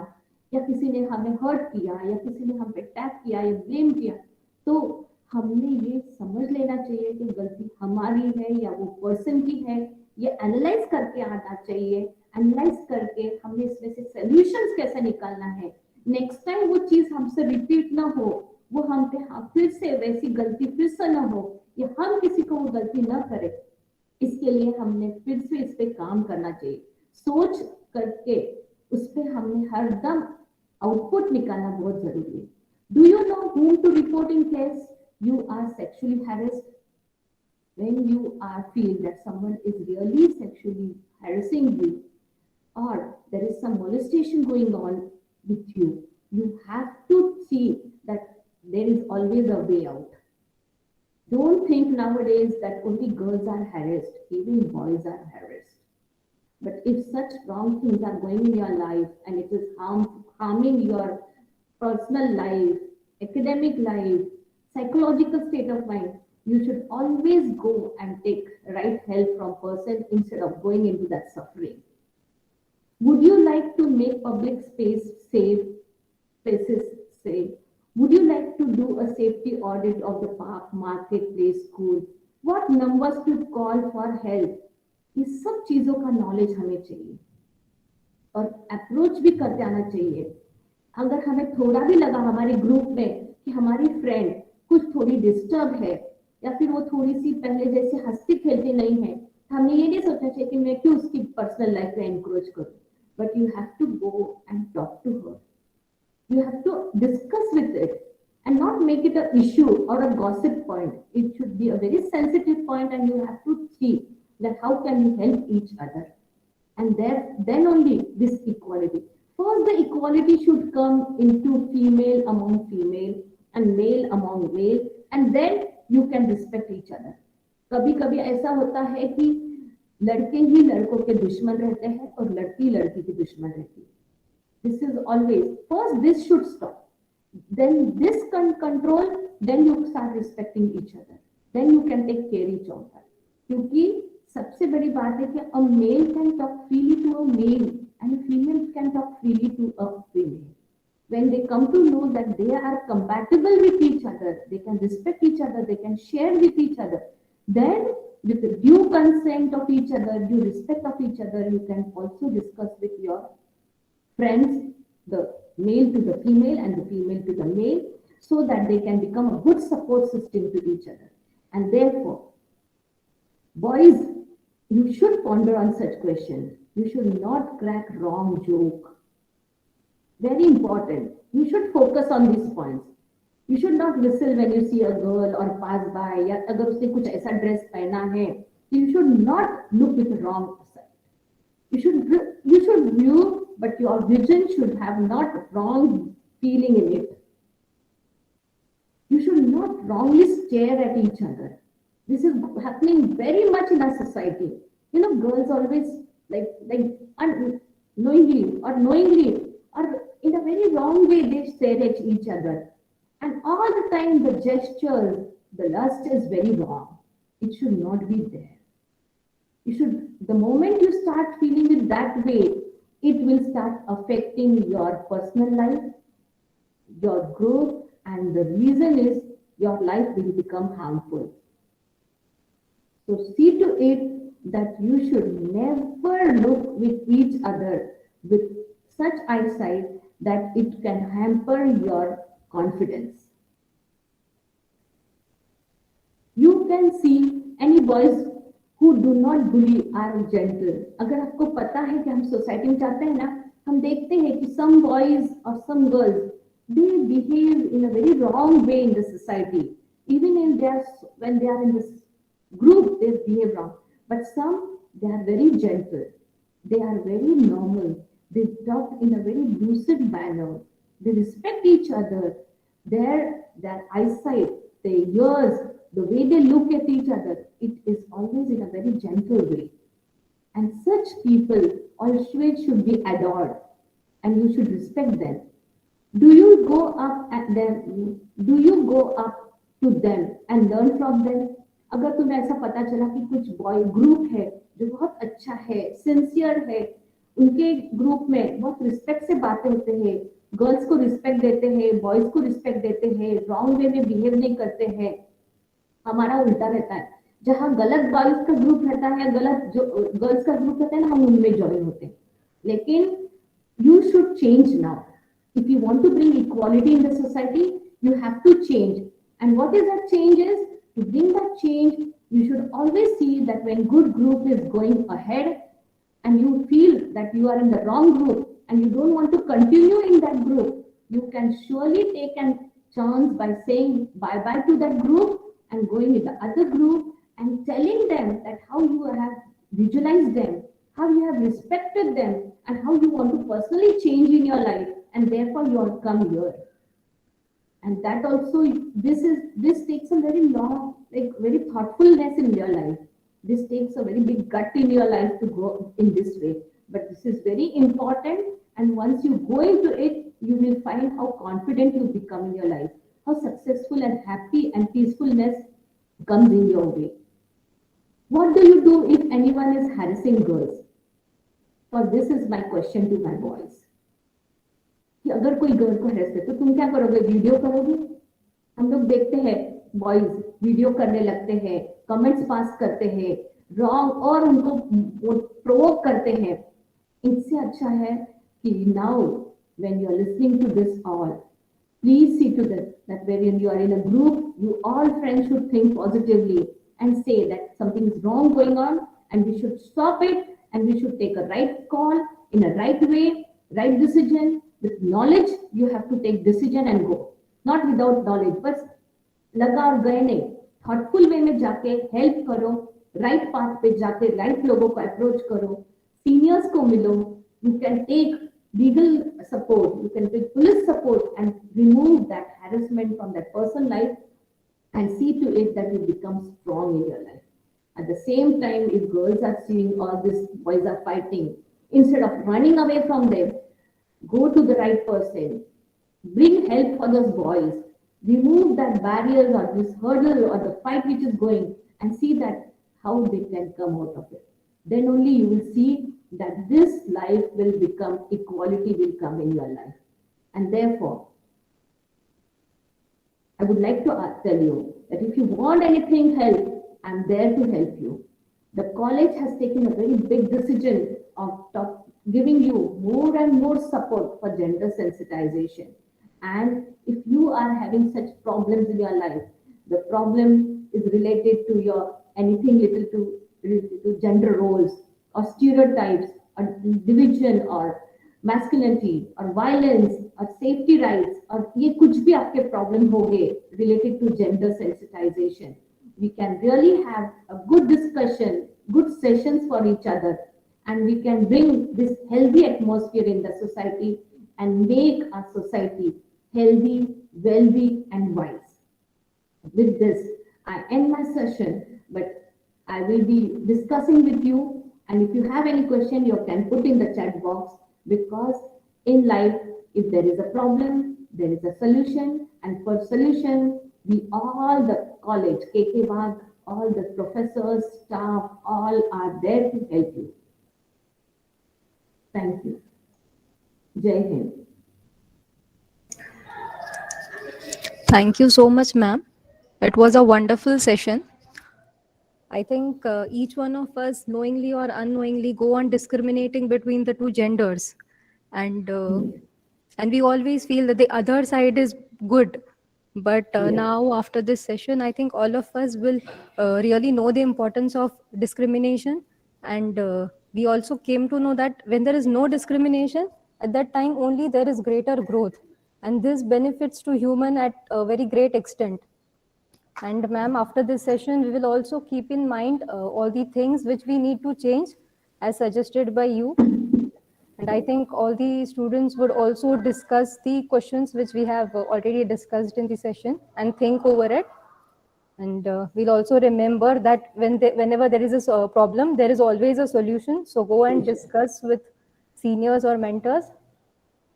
या किसी ने हमें हर्ट किया या किसी ने हम पे टैप किया या ब्लेम किया, तो हमने ये समझ लेना चाहिए कि गलती हमारी है या वो पर्सन की है। ये एनालाइज करके आना चाहिए, एनालाइज करके हमने इसमें से सॉल्यूशंस कैसे निकालना है, नेक्स्ट टाइम वो चीज हमसे रिपीट ना हो, वो हम पे फिर से वैसी गलती फिर से ना हो, या हम किसी को वो गलती ना करें। इसके लिए हमने फिर से इस पे काम करना चाहिए, सोच करके उस पे हमने हरदम आउटपुट निकालना बहुत जरूरी है। Do you know whom to report in case you are sexually harassed? When you are feel that someone is really sexually harassing you or there is some molestation going on with you, you have to see that there is always a way out. Don't think nowadays that only girls are harassed, even boys are harassed. But if such wrong things are going in your life and it is harming your personal life, academic life, psychological state of mind, you should always go and take right help from person instead of going into that suffering. Would you like to make public spaces safe? Would you like to do a safety audit of the park, marketplace, school? What numbers to call for help? ये सब चीजों का knowledge हमें चाहिए और approach भी करते आना चाहिए। अगर हमें थोड़ा भी लगा हमारे ग्रुप में कि हमारी फ्रेंड कुछ थोड़ी डिस्टर्ब है या फिर वो थोड़ी सी पहले जैसे हंसती खेलती नहीं है, हमने ये नहीं सोचना चाहिए कि मैं क्यों उसकी पर्सनल लाइफ में एनकरेज करूं, but you have to go and talk to her, you have to discuss with it and not make it an issue or a gossip point. It should be a very sensitive point and you have to see that how can you help each other, and then only this equality. First the equality should come into female among female and male among male, and then you can respect each other. कभी कभी ऐसा होता है कि लड़के ही लड़कों के दुश्मन रहते हैं और लड़की लड़की की दुश्मन रहती है। This is always, first this should stop, then this can control, then you start respecting each other, then you can take care each other. क्योंकि सबसे बड़ी बात है कि a male can talk freely to a male and a female can talk freely to a female. When they come to know that they are compatible with each other, they can respect each other, they can share with each other, then with the due consent of each other, due respect of each other, you can also discuss with your friends, the male to the female and the female to the male, so that they can become a good support system to each other. And therefore, boys, you should ponder on such questions. You should not crack wrong joke. Very important. You should focus on these points. You should not whistle when you see a girl or pass by, या अगर उसने कुछ ऐसा dress पहना है, you should not look with the wrong side. You should view, but your vision should have not wrong feeling in it. You should not wrongly stare at each other. This is happening very much in our society. You know, girls always like unknowingly or knowingly or in a very wrong way they stare at each other. And all the time the gestures, the lust is very wrong. It should not be there. You should, the moment you start feeling it that way, it will start affecting your personal life, your growth, and the reason is your life will become harmful. So see to it that you should never look with each other with such eyesight that it can hamper your confidence. You can see any boys who do not bully are gentle. अगर आपको पता है कि हम society में जाते हैं ना, हम देखते हैं कि some boys or some girls they behave in a very wrong way in the society. Even in their, when they are in this group, they behave wrong. But some, they are very gentle. They are very normal. They talk in a very lucid manner. They respect each other. Their eyesight, their ears, the way they look at each other, it is always in a very gentle way. And such people always should be adored and you should respect them. Do you go up at them? Do you go up to them and learn from them? अगर तुम्हें ऐसा पता चला कि कुछ boy group है जो बहुत अच्छा है, सिंसियर है, उनके ग्रुप में बहुत रिस्पेक्ट से बातें होते हैं, गर्ल्स को रिस्पेक्ट देते हैं, बॉयज को रिस्पेक्ट देते हैं, रॉन्ग वे में बिहेव नहीं करते हैं, हमारा उल्टा रहता है, जहाँ गलत बॉयज का ग्रुप रहता है, गलत जो गर्ल्स का ग्रुप रहता है ना, हम उनमें ज्वाइन होते हैं. लेकिन you should change now. If you want to bring equality in the society, you have to change. And what is that change is, to bring that change, you should always see that when good group is going ahead and you feel that you are in the wrong group and you don't want to continue in that group, you can surely take a chance by saying bye-bye to that group and going with the other group and telling them that how you have visualized them, how you have respected them, and how you want to personally change in your life, and therefore you have come here. And that also, this takes a very long, like very thoughtfulness in your life. This takes a very big gut in your life to go in this way. But this is very important, and once you go into it, you will find how confident you become in your life, how successful and happy and peacefulness comes in your way. What do you do if anyone is harassing girls? For this is my question to my boys. कि अगर कोई girl को हरेस करे तो तुम क्या करोगे? वीडियो करोगे? हम लोग देखते हैं बॉयज वीडियो करने लगते हैं, कमेंट्स पास करते हैं, रॉन्ग और उनको प्रोवोक करते हैं. इससे अच्छा है कि now when you are listening to this all, please see to that when you are in a group, you all friends should think positively and say that something is wrong going on and we should stop it and we should take a right call in a right way, right decision. With knowledge, you have to take decision and go. Not without knowledge, बस लगा और गए नहीं. Thoughtful वे में जाके help करो, right path पे जाके राइट लोगों को अप्रोच करो, सीनियर्स को मिलो. You can take legal support, you can take police support and remove that harassment from that person's life and see to it that you become strong in your life. At the same time, if girls are seeing all these boys are fighting, instead of running away from them, go to the right person, bring help for those boys, remove that barriers or this hurdle or the fight which is going, and see that how they can come out of it. Then only you will see that this life will become, equality will come in your life. And therefore, I would like to tell you that if you want anything help, I'm there to help you. The college has taken a very big decision of giving you more and more support for gender sensitization. And if you are having such problems in your life, the problem is related to your anything related to gender roles or stereotypes or division or masculinity or violence or safety rights, और ये कुछ भी आपके problem होंगे related to gender sensitization, we can really have a good discussion, good sessions for each other, and we can bring this healthy atmosphere in the society and make our society healthy, wealthy, and wise. With this, I end my session, but I will be discussing with you, and if you have any question, you can put in the chat box, because in life, if there is a problem, there is a solution, and for solution, we all, the college, KK Bagh, all the professors, staff, all are there to help you. Thank you. Jai Hind. Thank you so much, ma'am. It was a wonderful session. I think each one of us, knowingly or unknowingly, go on discriminating between the two genders, and we always feel that the other side is good. But now, after this session, I think all of us will really know the importance of discrimination, and we also came to know that when there is no discrimination, at that time only there is greater growth, and this benefits to human at a very great extent. And ma'am, after this session, we will also keep in mind all the things which we need to change as suggested by you. And I think all the students would also discuss the questions which we have already discussed in the session and think over it. And we'll also remember that whenever there is a problem, there is always a solution. So go and discuss with seniors or mentors.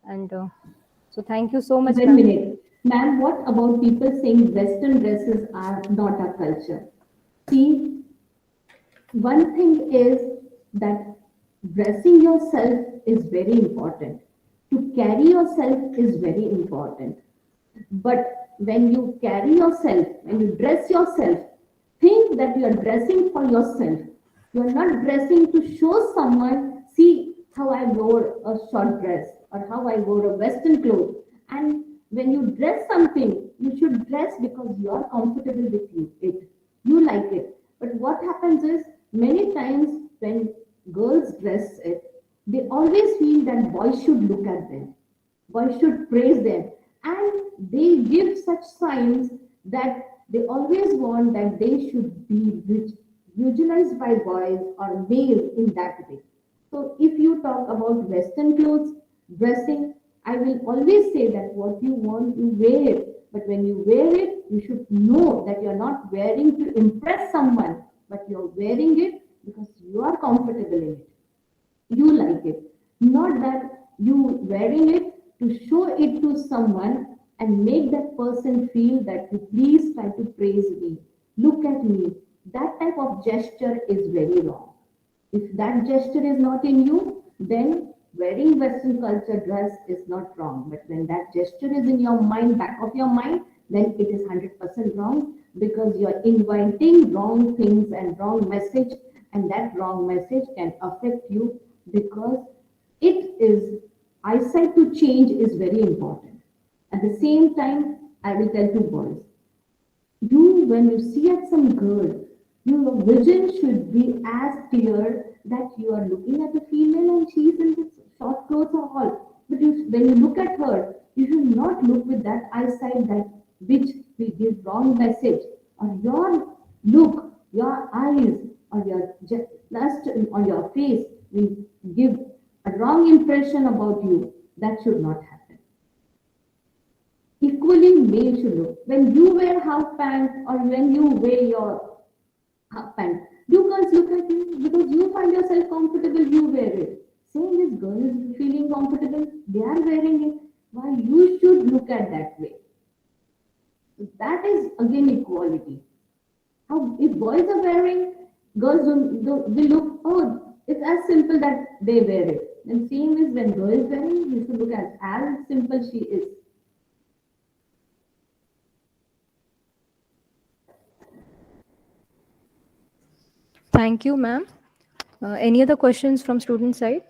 And so thank you so much. One minute. Ma'am, what about people saying Western dresses are not our culture? See, one thing is that dressing yourself is very important. To carry yourself is very important. But when you carry yourself, when you dress yourself, think that you are dressing for yourself. You are not dressing to show someone, see how I wore a short dress or how I wore a western clothes. And when you dress something, you should dress because you are comfortable with it. You like it. But what happens is many times when girls dress it, they always feel that boys should look at them. Boys should praise them. And they give such signs that they always want that they should be visualized by boys or males in that way. So if you talk about Western clothes, dressing, I will always say that what you want, you wear it. But when you wear it, you should know that you're not wearing to impress someone, but you're wearing it because you are comfortable in it. You like it. Not that you wearing it to show it to someone and make that person feel that you please try to praise me, look at me. That type of gesture is very wrong. If that gesture is not in you, then wearing Western culture dress is not wrong. But when that gesture is in your mind, back of your mind, then it is 100% wrong because you're inviting wrong things and wrong message, and that wrong message can affect you because it is eyesight to change is very important. At the same time, I will tell to boys, you when you see at some girl, your vision should be as clear that you are looking at a female and she's in this short clothes or all. But when you look at her, you should not look with that eyesight that which will give wrong message. Or your look, your eyes, or your lust on your face will give a wrong impression about you. That should not happen. Equally, male should look. When you wear half pant or when you wear your half pant, do girls look at you because you find yourself comfortable, you wear it. Same as girl is feeling comfortable, they are wearing it. Why you should look at that way. That is again equality. How if boys are wearing, girls don't they look, oh, it's as simple that they wear it. And same is when girl is wearing, you should look at as simple she is. Thank you, ma'am. Any other questions from student side?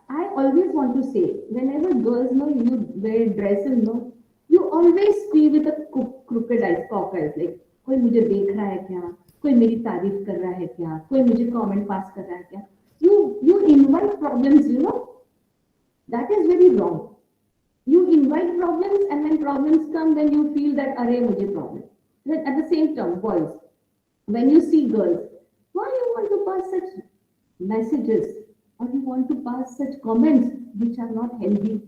I always want to say, whenever girls know you wear dresses, no, you always see with a crooked eyes, cock eyes, like कोई मुझे देख रहा है क्या, कोई मेरी तारीफ कर रहा है क्या, कोई मुझे comment pass कर रहा है क्या. You invite problems, you know. That is very wrong. You invite problems, and when problems come, then you feel that अरे मुझे problem. Then at the same time, boys, when you see girls, why you want to pass such messages or you want to pass such comments which are not healthy?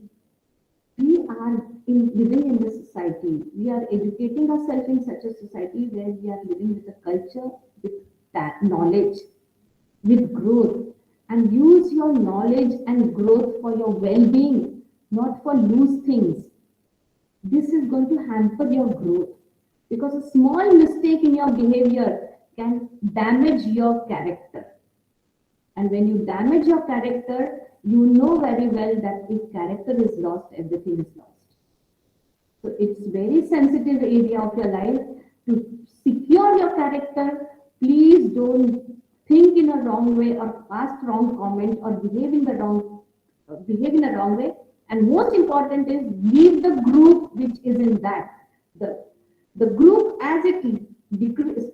We are living in the society. We are educating ourselves in such a society where we are living with a culture, with that knowledge, with growth. And use your knowledge and growth for your well-being, not for loose things. This is going to hamper your growth because a small mistake in your behavior can damage your character. And when you damage your character, you know very well that if character is lost, everything is lost. So it's very sensitive area of your life to secure your character. Please don't think in a wrong way or ask wrong comment or behave in a wrong way. And most important is leave the group which is in that. The group as it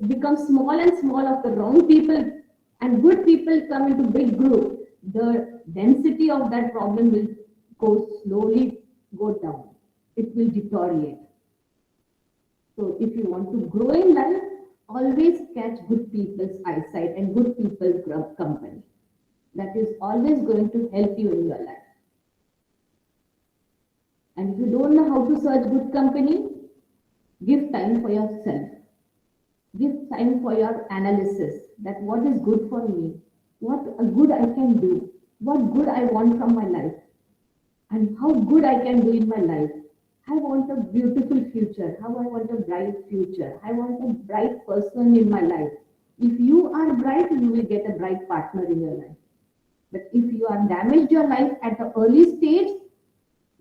becomes small and small of the wrong people and good people come into big group, the density of that problem will go down. It will deteriorate. So if you want to grow in life, always catch good people's eyesight and good people's company. That is always going to help you in your life. And if you don't know how to search good company, give time for yourself. Give time for your analysis that what is good for me, what a good I can do, what good I want from my life, and how good I can do in my life. I want a beautiful future. How I want a bright future. I want a bright person in my life. If you are bright, you will get a bright partner in your life. But if you are damaged your life at the early stage,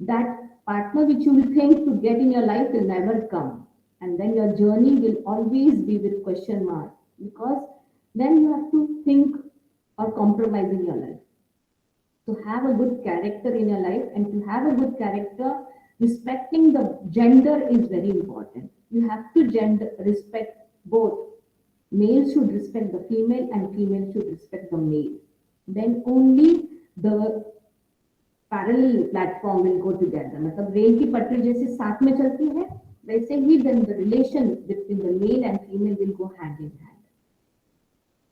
that partner which you will think to get in your life will never come. And then your journey will always be with question mark, because then you have to think or compromise in your life. To have a good character in your life, and to have a good character, respecting the gender is very important. You have to gender respect both. Male should respect the female and female should respect the male. Then only the parallel platform will go together, मतलब rail की पटरी जैसे साथ में चलती है, वैसे ही then the relation between the male and female will go hand in hand.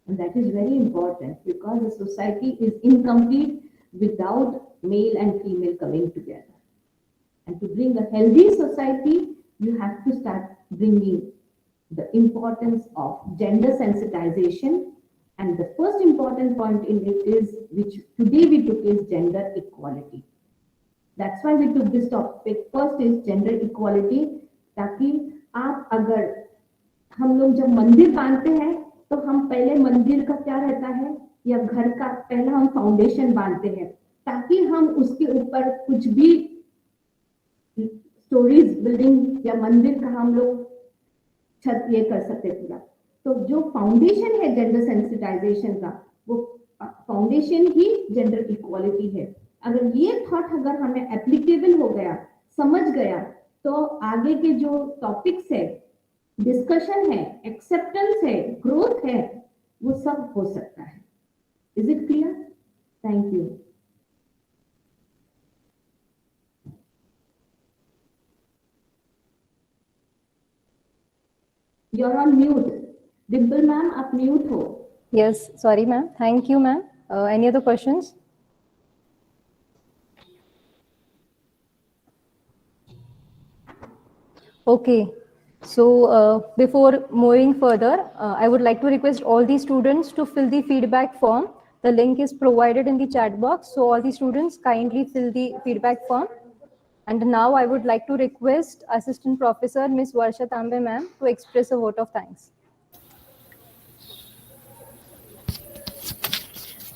And that is very important because the society is incomplete without male and female coming together. And to bring a healthy society, you have to start bringing the importance of gender sensitization. And the first important point in it is, which today we took, is gender equality. That's why we took this topic. First is gender equality, ताकि आप अगर हम लोग जब मंदिर बांधते हैं तो हम पहले मंदिर का क्या रहता है, या घर का पहला हम फाउंडेशन बांधते हैं, ताकि हम उसके ऊपर कुछ भी स्टोरीज बिल्डिंग या मंदिर का हम लोग छत ये कर सकते पूरा. तो जो फाउंडेशन है जेंडर सेंसिटाइजेशन का, वो फाउंडेशन ही जेंडर इक्वालिटी है. अगर ये थॉट अगर हमें एप्लीकेबल हो गया, समझ गया, तो आगे के जो टॉपिक्स है, डिस्कशन है, एक्सेप्टेंस है, ग्रोथ है, वो सब हो सकता है. Is it clear? Thank you. You're on mute. Dimple ma'am, आप mute हो. Yes, sorry ma'am. Thank you ma'am. Any other questions? Okay. So before moving further, I would like to request all the students to fill the feedback form. The link is provided in the chat box. So all the students kindly fill the feedback form. And now I would like to request Assistant Professor Ms. Varsha Tambe ma'am to express a vote of thanks.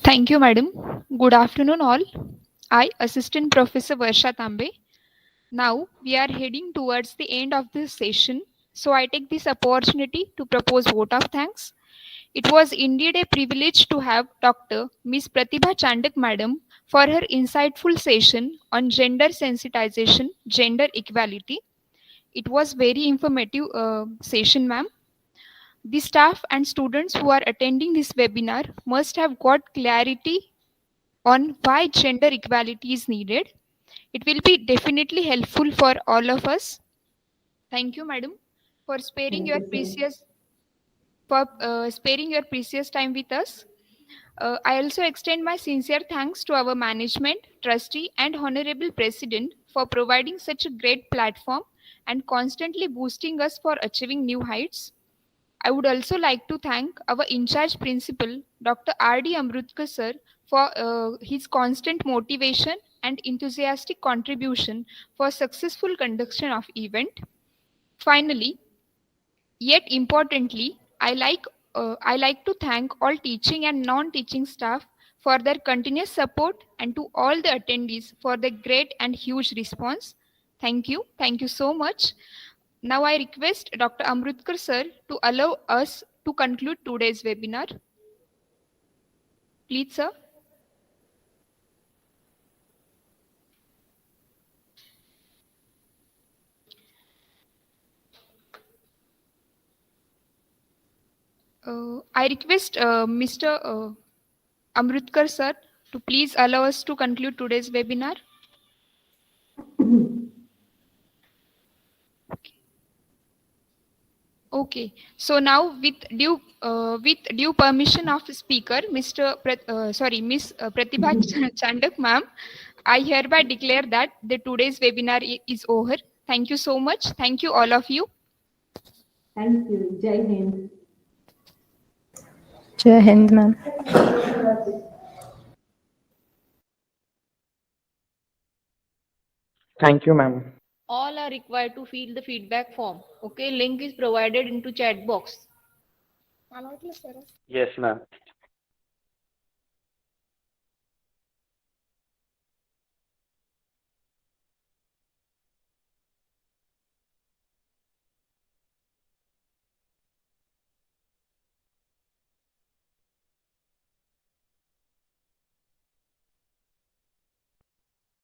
Thank you, madam. Good afternoon, all. I, Assistant Professor Varsha Tambe. Now we are heading towards the end of this session, so I take this opportunity to propose vote of thanks. It was indeed a privilege to have Dr. Ms. Pratibha Chandak madam for her insightful session on gender sensitization, gender equality. It was very informative session, ma'am. The staff and students who are attending this webinar must have got clarity on why gender equality is needed. It will be definitely helpful for all of us. Thank you, madam, for sparing your precious time with us. I also extend my sincere thanks to our management, trustee, and honorable president for providing such a great platform and constantly boosting us for achieving new heights. I would also like to thank our in-charge principal, Dr. R.D. Amrutkar sir, for his constant motivation and enthusiastic contribution for successful conduction of event. Finally, yet importantly, I like to thank all teaching and non-teaching staff for their continuous support, and to all the attendees for the great and huge response. Thank you. Thank you so much. Now I request Dr. Amrutkar sir to allow us to conclude today's webinar. Please, sir. I request Mr. Amrutkar sir to please allow us to conclude today's webinar. Okay. So now with due permission of speaker, Miss Pratibha Chandak ma'am, I hereby declare that the today's webinar is over. Thank you so much. Thank you all of you. Thank you. Jai Hind. Jai Hind ma'am. Thank you, ma'am. all are required to fill the feedback form. Okay, link is provided into chat box. Yes, ma'am.